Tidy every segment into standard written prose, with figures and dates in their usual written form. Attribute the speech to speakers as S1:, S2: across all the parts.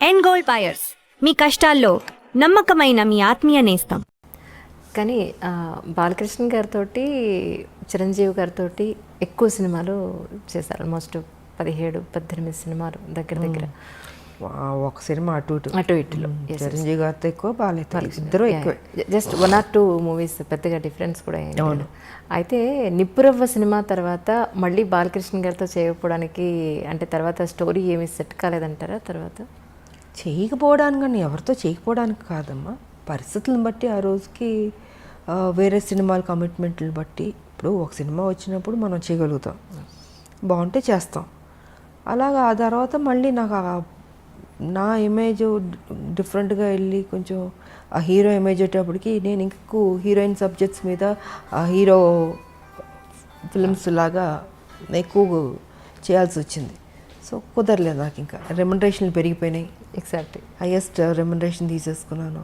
S1: End gold buyers, మీ కష్టాల్లో నమ్మకమైన మీ ఆత్మీయ నేస్తం.
S2: కానీ బాలకృష్ణ గారితో చిరంజీవి గారితో ఎక్కువ సినిమాలు చేశారు. ఆల్మోస్ట్ 17-18 సినిమాలు దగ్గర
S3: ఒక సినిమా అటు
S2: ఇటులో.
S3: చిరంజీవి గారితో ఎక్కువ, బాలయ్యతో ఇద్దరు ఎక్కువ.
S2: జస్ట్ 1 or 2 మూవీస్, పెద్దగా డిఫరెన్స్ కూడా ఏం లేదు. అయితే నిప్పురవ్వ సినిమా తర్వాత మళ్ళీ బాలకృష్ణ గారితో చేయకపోవడానికి అంటే తర్వాత స్టోరీ ఏమీ సెట్ కాలేదంటారా? తర్వాత
S3: చేయకపోవడానికి కానీ ఎవరితో చేయకపోవడానికి కాదమ్మా, పరిస్థితులను బట్టి ఆ రోజుకి వేరే సినిమాల కమిట్మెంట్లను బట్టి. ఇప్పుడు ఒక సినిమా వచ్చినప్పుడు మనం చేయగలుగుతాం, బాగుంటే చేస్తాం. అలాగా ఆ తర్వాత మళ్ళీ నాకు నా ఇమేజ్ డిఫరెంట్గా వెళ్ళి కొంచెం ఆ హీరో ఇమేజ్ వచ్చేటప్పటికి నేను ఇంకెక్కువ హీరోయిన్ సబ్జెక్ట్స్ మీద ఆ హీరో ఫిల్మ్స్ లాగా ఎక్కువ చేయాల్సి వచ్చింది. సో కుదరలేదు నాకు, ఇంకా రెమ్యునరేషన్లు పెరిగిపోయినాయి.
S2: ఎగ్జాక్ట్లీ
S3: హైయెస్ట్ రెమ్యునరేషన్ తీసేసుకున్నాను.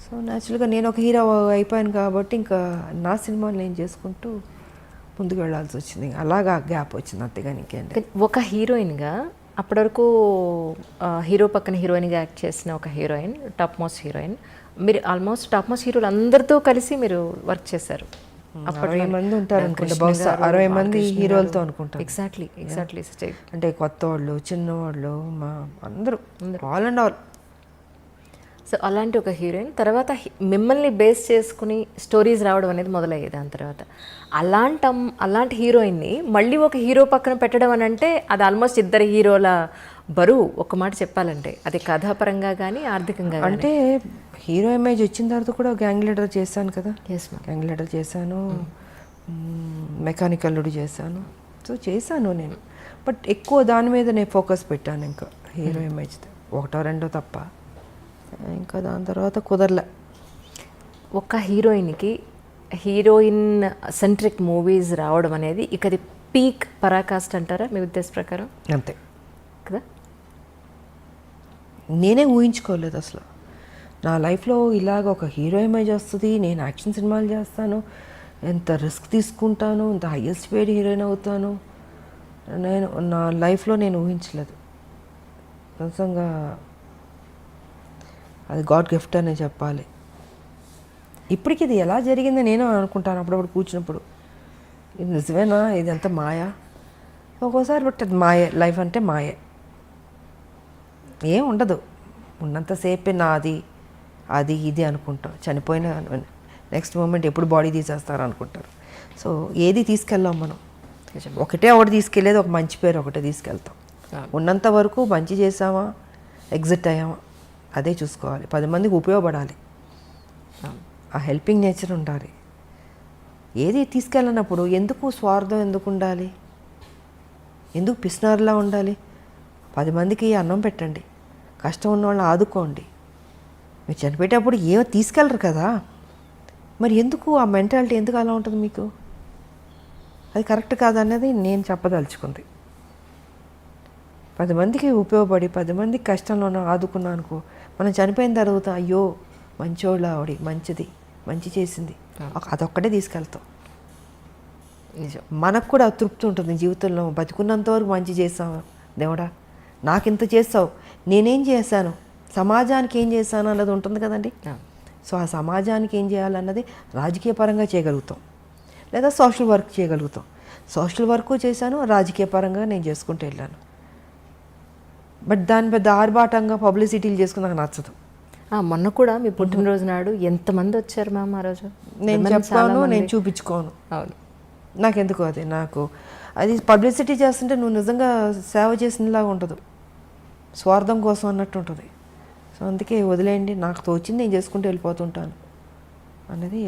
S3: సో న్యాచురల్గా నేను ఒక హీరో అయిపోయాను కాబట్టి ఇంకా నా సినిమాలు నేను చేసుకుంటూ ముందుకు వెళ్ళాల్సి వచ్చింది. అలాగా గ్యాప్ వచ్చింది అంతేగాని ఇంకేంటి.
S2: ఒక హీరోయిన్గా అప్పటి వరకు హీరో పక్కన హీరోయిన్గా యాక్ట్ చేసిన ఒక హీరోయిన్, టాప్ మోస్ట్ హీరోయిన్. మీరు ఆల్మోస్ట్ టాప్ మోస్ట్ హీరోలు అందరితో కలిసి మీరు వర్క్ చేశారు.
S3: 60 మంది ఉంటారు అనుకుంటా, బహుశా 60 మంది హీరోలతో అనుకుంటారు.
S2: ఎగ్జాక్ట్లీ
S3: అంటే కొత్త వాళ్ళు, చిన్నవాళ్ళు, మా అందరూ ఆల్ అండ్ ఆల్.
S2: సో అలాంటి ఒక హీరోయిన్ తర్వాత మిమ్మల్ని బేస్ చేసుకుని స్టోరీస్ రావడం అనేది మొదలయ్యేది. దాని తర్వాత అలాంటి హీరోయిన్ని మళ్ళీ ఒక హీరో పక్కన పెట్టడం అని అంటే అది ఆల్మోస్ట్ ఇద్దరు హీరోల బరువు. ఒక మాట చెప్పాలంటే అది కథాపరంగా కానీ ఆర్థికంగా.
S3: అంటే హీరో ఇమేజ్ వచ్చిన తర్వాత కూడా గ్యాంగ్ లీడర్ చేశాను కదా. గ్యాంగ్ లీడర్ చేశాను, మెకానికల్ లుడి చేశాను. సో చేశాను నేను, బట్ ఎక్కువ దాని మీద నేను ఫోకస్ పెట్టాను. ఇంకా హీరో ఇమేజ్ ఒకటో రెండో తప్ప, ఇంకా దాని తర్వాత కుదరలే.
S2: ఒక హీరోయిన్కి హీరోయిన్ సెంట్రిక్ మూవీస్ రావడం అనేది ఇక అది పీక్ పరాకాష్ట అంటారా మీ ఉద్దేశ ప్రకారం?
S3: అంతే
S2: కదా.
S3: నేనే ఊహించుకోలేదు అసలు నా లైఫ్లో ఇలాగ ఒక హీరో ఇమేజ్ వస్తుంది, నేను యాక్షన్ సినిమాలు చేస్తాను, ఎంత రిస్క్ తీసుకుంటాను, ఎంత హైయెస్ట్ పేడ్ హీరోయిన్ అవుతాను, నేను నా లైఫ్లో నేను ఊహించలేదు. నిజంగా అది గాడ్ గిఫ్ట్ అనే చెప్పాలి. ఇప్పటికి ఇది ఎలా జరిగిందో నేను అనుకుంటాను అప్పుడప్పుడు కూర్చున్నప్పుడు. ఇది నిజమేనా, ఇది ఎంత మాయా ఒక్కోసారి. బట్ అది మాయే, లైఫ్ అంటే మాయే, ఏం ఉండదు. ఉన్నంతసేపే నాది అది ఇది అనుకుంటాం. చనిపోయిన నెక్స్ట్ మూమెంట్ ఎప్పుడు బాడీ తీసేస్తారు అనుకుంటారు. సో ఏది తీసుకెళ్ళాం మనం, ఒకటి తీసుకెళ్ళేది ఒక మంచి పేరు ఒకటే తీసుకెళ్తాం. ఉన్నంత వరకు మంచి చేసామా, ఎగ్జిట్ అయ్యామా, అదే చూసుకోవాలి. 10 మందికి ఉపయోగపడాలి, ఆ హెల్పింగ్ నేచర్ ఉండాలి. ఏది తీసుకెళ్ళినప్పుడు ఎందుకు స్వార్థం ఎందుకు ఉండాలి, ఎందుకు పిసినారులా ఉండాలి? 10 మందికి అన్నం పెట్టండి, కష్టం ఉన్న వాళ్ళని ఆదుకోండి. మీరు చనిపోయేటప్పుడు ఏమో తీసుకెళ్ళరు కదా, మరి ఎందుకు ఆ మెంటాలిటీ ఎందుకు అలా ఉంటుంది మీకు? అది కరెక్ట్ కాదన్నది నేను చెప్పదలుచుకుంది. 10 మందికి ఉపయోగపడి 10 మందికి కష్టంలో ఆదుకున్నా అనుకో, మనం చనిపోయిన తర్వాత అయ్యో మంచోళ్ళ ఆవిడ, మంచిది, మంచి చేసింది, అదొక్కటే తీసుకెళ్తాం. మనకు కూడా తృప్తి ఉంటుంది జీవితంలో. బతుకున్నంత వరకు మంచి చేసావు దేవుడా, నాకింత చేస్తావు, నేనేం చేశాను, సమాజానికి ఏం చేశాను అన్నది ఉంటుంది కదండి. సో ఆ సమాజానికి ఏం చేయాలన్నది రాజకీయ పరంగా చేయగలుగుతాం, లేదా సోషల్ వర్క్ చేయగలుగుతాం. సోషల్ వర్క్ చేశాను, రాజకీయ పరంగా నేను చేసుకుంటూ వెళ్ళాను. బట్ దాని పెద్ద ఆర్భాటంగా పబ్లిసిటీలు చేసుకుని నాకు నచ్చదు.
S2: మొన్న కూడా మీ పుట్టినరోజు నాడు ఎంతమంది వచ్చారు మ్యామ్ ఆ రోజు?
S3: నేను చెప్పాను, నేను చూపించుకోను.
S2: అవును,
S3: నాకెందుకు అది, నాకు అది పబ్లిసిటీ చేస్తుంటే నువ్వు నిజంగా సేవ చేసినలాగా ఉండదు, స్వార్థం కోసం అన్నట్టు ఉంటుంది. సో అందుకే వదిలేయండి, నాకు తోచింది నేను చేసుకుంటూ వెళ్ళిపోతుంటాను అనేది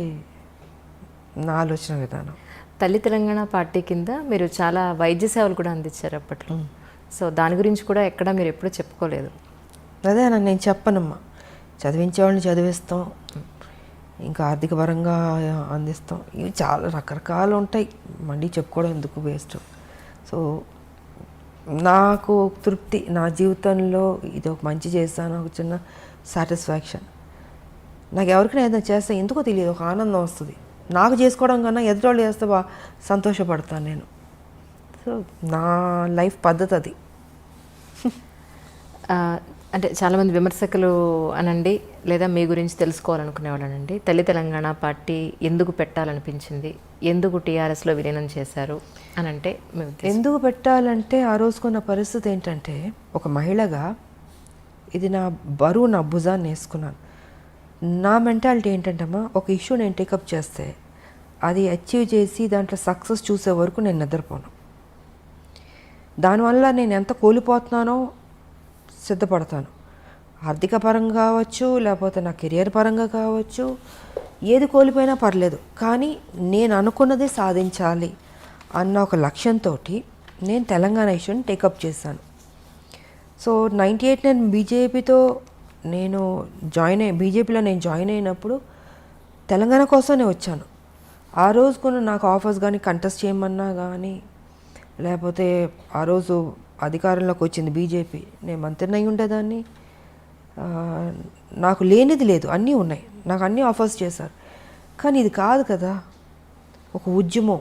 S3: నా ఆలోచన విధానం.
S2: తల్లి తెలంగాణ పార్టీ కింద మీరు చాలా వైద్య సేవలు కూడా అందించారు అప్పట్లో. సో దాని గురించి కూడా ఎక్కడ మీరు ఎప్పుడూ చెప్పుకోలేదు.
S3: అదే నేను చెప్పనమ్మా, చదివించేవాళ్ళని చదివిస్తాం, ఇంకా ఆర్థిక పరంగా అందిస్తాం, ఇవి చాలా రకరకాలు ఉంటాయి, మళ్ళీ చెప్పుకోవడం ఎందుకు, వేస్ట్. సో నాకు తృప్తి, నా జీవితంలో ఇది ఒక మంచి చేస్తాను, ఒక చిన్న సాటిస్ఫాక్షన్. నాకు ఎవరికైనా ఏదైనా చేస్తే ఎందుకో తెలియదు, ఒక ఆనందం వస్తుంది. నాకు చేసుకోవడం కన్నా ఎదుటోళ్ళు చేస్తే సంతోషపడతాను నేను. సో నా లైఫ్ పద్ధతి అది.
S2: అంటే చాలామంది విమర్శకులు అనండి లేదా మీ గురించి తెలుసుకోవాలనుకునే వాళ్ళనండి తల్లి తెలంగాణ పార్టీ ఎందుకు పెట్టాలనిపించింది, ఎందుకు టీఆర్ఎస్లో విలీనం చేశారు అని అంటే మీ ఉద్దేశం?
S3: ఎందుకు పెట్టాలంటే ఆ రోజుకున్న పరిస్థితి ఏంటంటే, ఒక మహిళగా ఇది నా బరువు నా భుజాన్ని వేసుకున్నాను. నా మెంటాలిటీ ఏంటంటమ్మా, ఒక ఇష్యూ నేను టేకప్ చేస్తే అది అచీవ్ చేసి దాంట్లో సక్సెస్ చూసే వరకు నేను నిద్రపోను. దానివల్ల నేను ఎంత కోల్పోతున్నానో సిద్ధపడతాను. ఆర్థిక పరంగా కావచ్చు, లేకపోతే నా కెరియర్ పరంగా కావచ్చు, ఏది కోల్పోయినా పర్లేదు, కానీ నేను అనుకున్నది సాధించాలి అన్న ఒక లక్ష్యంతో నేను తెలంగాణ ఇష్యూని టేకప్ చేశాను. సో 98 నేను బీజేపీలో నేను జాయిన్ అయినప్పుడు తెలంగాణ కోసమే వచ్చాను. ఆ రోజుకున్న నాకు ఆఫర్స్ కానీ కంటెస్ట్ చేయమన్నా కానీ, లేకపోతే ఆ రోజు అధికారంలోకి వచ్చింది బీజేపీ, నేను మంత్రిని అయి ఉండేదాన్ని. నాకు లేనిది లేదు, అన్నీ ఉన్నాయి, నాకు అన్నీ ఆఫర్స్ చేశారు. కానీ ఇది కాదు కదా, ఒక ఉద్యమం,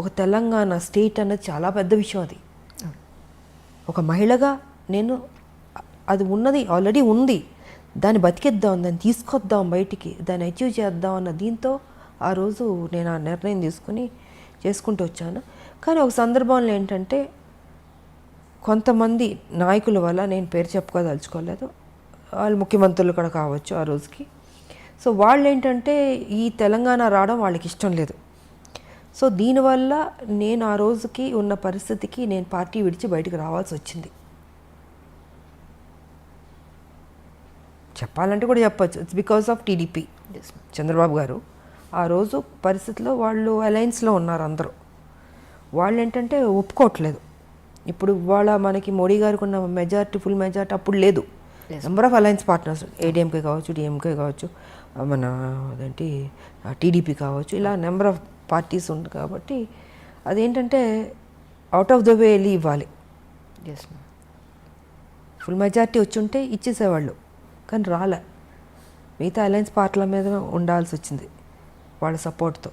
S3: ఒక తెలంగాణ స్టేట్ అన్నది చాలా పెద్ద విషయం. అది ఒక మహిళగా నేను అది ఉన్నది ఆల్రెడీ ఉంది, దాన్ని బతికిద్దాం, దాన్ని తీసుకొద్దాం బయటికి, దాన్ని అచీవ్ చేద్దాం అన్న దీంతో ఆ రోజు నేను ఆ నిర్ణయం తీసుకుని చేసుకుంటూ వచ్చాను. కానీ ఒక సందర్భంలో ఏంటంటే, కొంతమంది నాయకుల వల్ల, నేను పేరు చెప్పుకోదలుచుకోలేదు, వాళ్ళు ముఖ్యమంత్రులు కూడా కావచ్చు ఆ రోజుకి. సో వాళ్ళు ఏంటంటే ఈ తెలంగాణ రావడం వాళ్ళకి ఇష్టం లేదు. సో దీనివల్ల నేను ఆ రోజుకి ఉన్న పరిస్థితికి నేను పార్టీ విడిచి బయటకు రావాల్సి వచ్చింది. చెప్పాలంటే కూడా చెప్పచ్చు, it's because of TDP. Chandrababu గారు ఆ రోజు పరిస్థితిలో వాళ్ళు అలయన్స్లో ఉన్నారు అందరూ. వాళ్ళు ఏంటంటే ఒప్పుకోవట్లేదు. ఇప్పుడు ఇవాళ మనకి మోడీ గారికి ఉన్న మెజారిటీ, ఫుల్ మెజారిటీ అప్పుడు లేదు. Number of alliance partners, ADMK కావచ్చు, డిఎంకే కావచ్చు, మన అదేంటి టీడీపీ కావచ్చు, ఇలా నెంబర్ ఆఫ్ పార్టీస్ ఉంది. కాబట్టి అదేంటంటే అవుట్ ఆఫ్ ద వే వెళ్ళి ఇవ్వాలి. ఫుల్ మెజారిటీ వచ్చి ఉంటే ఇచ్చేసేవాళ్ళు, కానీ రాలే. మిగతా అలయన్స్ పార్టీల మీద ఉండాల్సి వచ్చింది వాళ్ళ సపోర్ట్తో.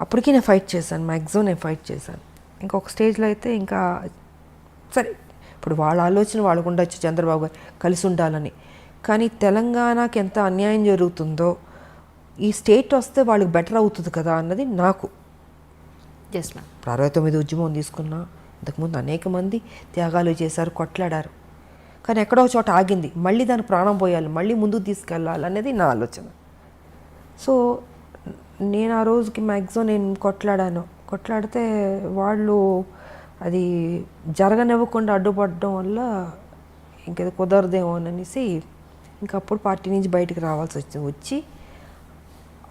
S3: అప్పటికీ నేను ఫైట్ చేశాను, మ్యాక్సిమం నేను ఫైట్ చేశాను. ఇంకొక స్టేజ్లో అయితే ఇంకా సరే, ఇప్పుడు వాళ్ళ ఆలోచన వాళ్ళకు ఉండొచ్చు, చంద్రబాబు గారు కలిసి ఉండాలని. కానీ తెలంగాణకి ఎంత అన్యాయం జరుగుతుందో, ఈ స్టేట్ వస్తే వాళ్ళకి బెటర్ అవుతుంది కదా అన్నది నాకు.
S2: Yes ma'am.
S3: 69 ఉద్యమం తీసుకున్నా, ఇంతకుముందు అనేక మంది త్యాగాలు చేశారు, కొట్లాడారు. కానీ ఎక్కడో చోట ఆగింది, మళ్ళీ దానికి ప్రాణం పోయాలి, మళ్ళీ ముందుకు తీసుకెళ్ళాలి అనేది నా ఆలోచన. సో నేను ఆ రోజుకి మ్యాక్సిమం నేను కొట్లాడితే వాళ్ళు అది జరగనివ్వకుండా అడ్డుపడడం వల్ల ఇంకేదో కుదరదేమో అనేసి ఇంకప్పుడు పార్టీ నుంచి బయటకు రావాల్సి వచ్చి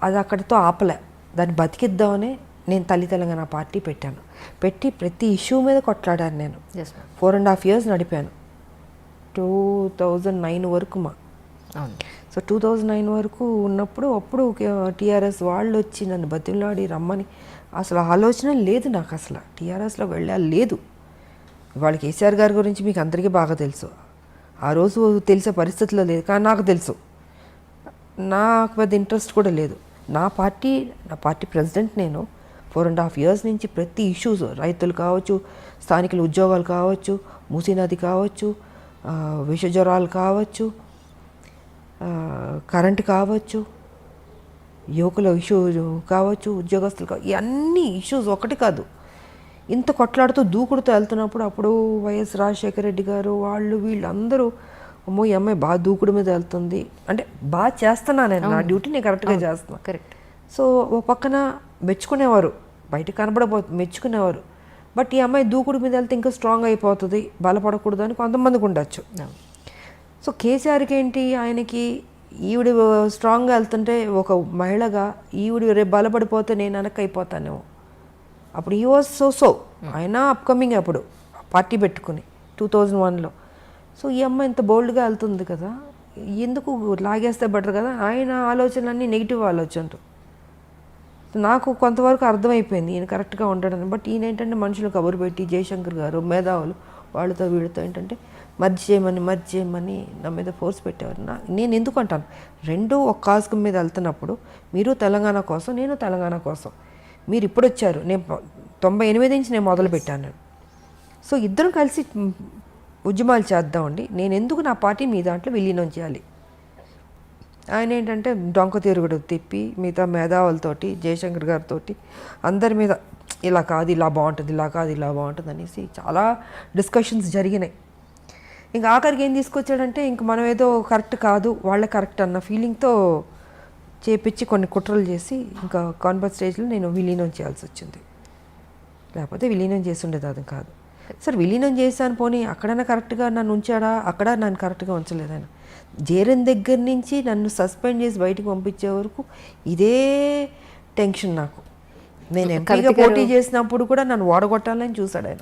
S3: అది అక్కడితో ఆపలే, దాన్ని బతికిద్దామని నేను తల్లి తెలంగాణ పార్టీ పెట్టాను. పెట్టి ప్రతి ఇష్యూ మీద కొట్లాడాను నేను. 4.5 years నడిపాను, 2009 వరకు సో 2009 వరకు ఉన్నప్పుడు అప్పుడు టీఆర్ఎస్ వాళ్ళు వచ్చి నన్ను బతిమలాడి రమ్మని, అసలు ఆలోచన లేదు నాకు, అసలు టీఆర్ఎస్లో వెళ్ళాలి లేదు. వాళ్ళకి కేసీఆర్ గారి గురించి మీకు అందరికీ బాగా తెలుసు, ఆ రోజు తెలిసే పరిస్థితిలో లేదు, కానీ నాకు తెలుసు. నాకు పెద్ద ఇంట్రెస్ట్ కూడా లేదు. నా పార్టీ ప్రెసిడెంట్ నేను. 4.5 years నుంచి ప్రతి ఇష్యూస్, రైతులు కావచ్చు, స్థానికుల ఉద్యోగాలు కావచ్చు, మూసీ నది కావచ్చు, విష జ్వరాలు కావచ్చు, కరెంటు కావచ్చు, యువకుల ఇష్యూ కావచ్చు, ఉద్యోగస్తులు కావచ్చు, ఇవన్నీ ఇష్యూస్ ఒకటి కాదు. ఇంత కొట్లాడుతూ దూకుడుతూ వెళ్తున్నప్పుడు అప్పుడు వైఎస్ రాజశేఖర రెడ్డి గారు వాళ్ళు వీళ్ళందరూ, అమ్మో ఈ అమ్మాయి బాగా దూకుడు మీద వెళ్తుంది అంటే, బాగా చేస్తున్నాను నేను, నా డ్యూటీ నేను కరెక్ట్గా చేస్తున్నాను.
S2: కరెక్ట్.
S3: సో ఓ పక్కన మెచ్చుకునేవారు, బయట మెచ్చుకునేవారు. బట్ ఈ అమ్మాయి దూకుడు మీద వెళ్తే ఇంకా స్ట్రాంగ్ అయిపోతుంది, బలపడకూడదు అని కొంతమందికి ఉండొచ్చు. సో కేసీఆర్కి ఏంటి, ఆయనకి ఈవిడ స్ట్రాంగ్గా వెళ్తుంటే ఒక మహిళగా ఈవిడ రేపు బలపడిపోతే నేను వెనక్కి అయిపోతానేమో. అప్పుడు ఈ వాజ్ సో ఆయన అప్కమింగ్ అప్పుడు పార్టీ పెట్టుకుని 2001లో. సో ఈ అమ్మాయి ఇంత బోల్డ్గా వెళ్తుంది కదా, ఎందుకు లాగేస్తే బెటర్ కదా, ఆయన ఆలోచనలన్నీ నెగిటివ్ ఆలోచనలు. నాకు కొంతవరకు అర్థమైపోయింది ఈయన కరెక్ట్గా ఉండడం. బట్ ఈయన ఏంటంటే మనుషులు కబురు పెట్టి, జయశంకర్ గారు మేధావులు వాళ్ళతో వీళ్ళతో ఏంటంటే మర్జ్ చేయమని నా మీద ఫోర్స్ పెట్టేవారు. నేను ఎందుకు అంటాను, రెండు ఒక కాజ్ మీద వెళ్తున్నప్పుడు మీరు తెలంగాణ కోసం, నేను తెలంగాణ కోసం. మీరు ఇప్పుడు వచ్చారు, నేను 98 నుంచి నేను మొదలు పెట్టాను. సో ఇద్దరం కలిసి ఉద్యమాలు చేద్దామండి, నేను ఎందుకు నా పార్టీ మీ దాంట్లో విలీనం చేయాలి. ఆయన ఏంటంటే డొంక తిరుగుడు తిప్పి మిగతా మేధావులతోటి జయశంకర్ గారితో అందరి మీద ఇలా కాదు ఇలా బాగుంటుంది, ఇలా కాదు ఇలా బాగుంటుంది అనేసి చాలా డిస్కషన్స్ జరిగినాయి. ఇంకా ఆఖరికి ఏం తీసుకొచ్చాడంటే ఇంక మనం ఏదో కరెక్ట్ కాదు వాళ్ళే కరెక్ట్ అన్న ఫీలింగ్తో చేపించి కొన్ని కుట్రలు చేసి ఇంకా కాన్ఫరెన్స్ స్టేజ్లో నేను విలీనం చేయాల్సి వచ్చింది. లేకపోతే విలీనం చేసి ఉండేది అది కాదు. సార్ విలీనం చేశాను పోనీ అక్కడైనా కరెక్ట్గా నన్ను ఉంచాడా, అక్కడ నన్ను కరెక్ట్గా ఉంచలేదు ఆయన. జేరన్ దగ్గర నుంచి నన్ను సస్పెండ్ చేసి బయటికి పంపించే వరకు ఇదే టెన్షన్ నాకు. నేను ఎంపీగా పోటీ చేసినప్పుడు కూడా నన్ను ఓడగొట్టాలని చూశాడు ఆయన.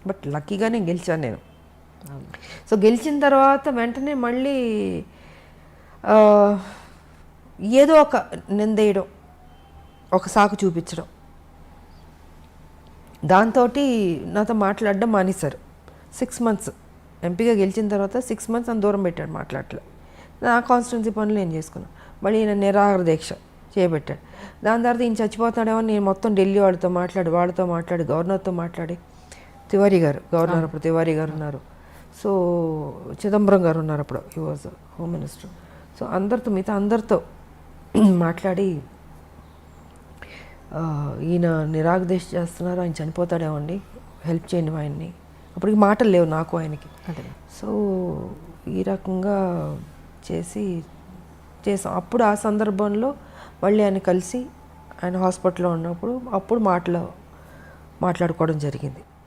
S3: బట్ లక్కీగా నేను గెలిచాను నేను. సో గెలిచిన తర్వాత వెంటనే మళ్ళీ ఏదో ఒక నిందేయడం, ఒక సాకు చూపించడం, దాంతో నాతో మాట్లాడడం మానేశారు. 6 months ఎంపీగా గెలిచిన తర్వాత 6 months అని దూరం పెట్టాడు, మాట్లాడలే. నా కాన్స్టిట్యున్సీ పనులు నేను చేసుకున్నాను. మళ్ళీ ఈయన నిరాహార దీక్ష చేయబెట్టాడు. దాని తర్వాత ఈయన చచ్చిపోతాడేమో నేను మొత్తం ఢిల్లీ వాళ్ళతో మాట్లాడి గవర్నర్తో మాట్లాడి, తివారీ గారు గవర్నర్ అప్పుడు తివారీ గారు ఉన్నారు, సో చిదంబరం గారు ఉన్నారు అప్పుడు, he was home minister. So అందరితో మిగతా అందరితో మాట్లాడి ఈయన నిరాగదీక్ష చేస్తున్నారు, ఆయన చనిపోతాడేమో అండి, హెల్ప్ చేయండి ఆయన్ని. అప్పటికి మాటలు లేవు నాకు ఆయనకి. సో ఈ రకంగా చేసాం. అప్పుడు ఆ సందర్భంలో మళ్ళీ ఆయన కలిసి ఆయన హాస్పిటల్లో ఉన్నప్పుడు అప్పుడు మాట్లాడుకోవడం జరిగింది.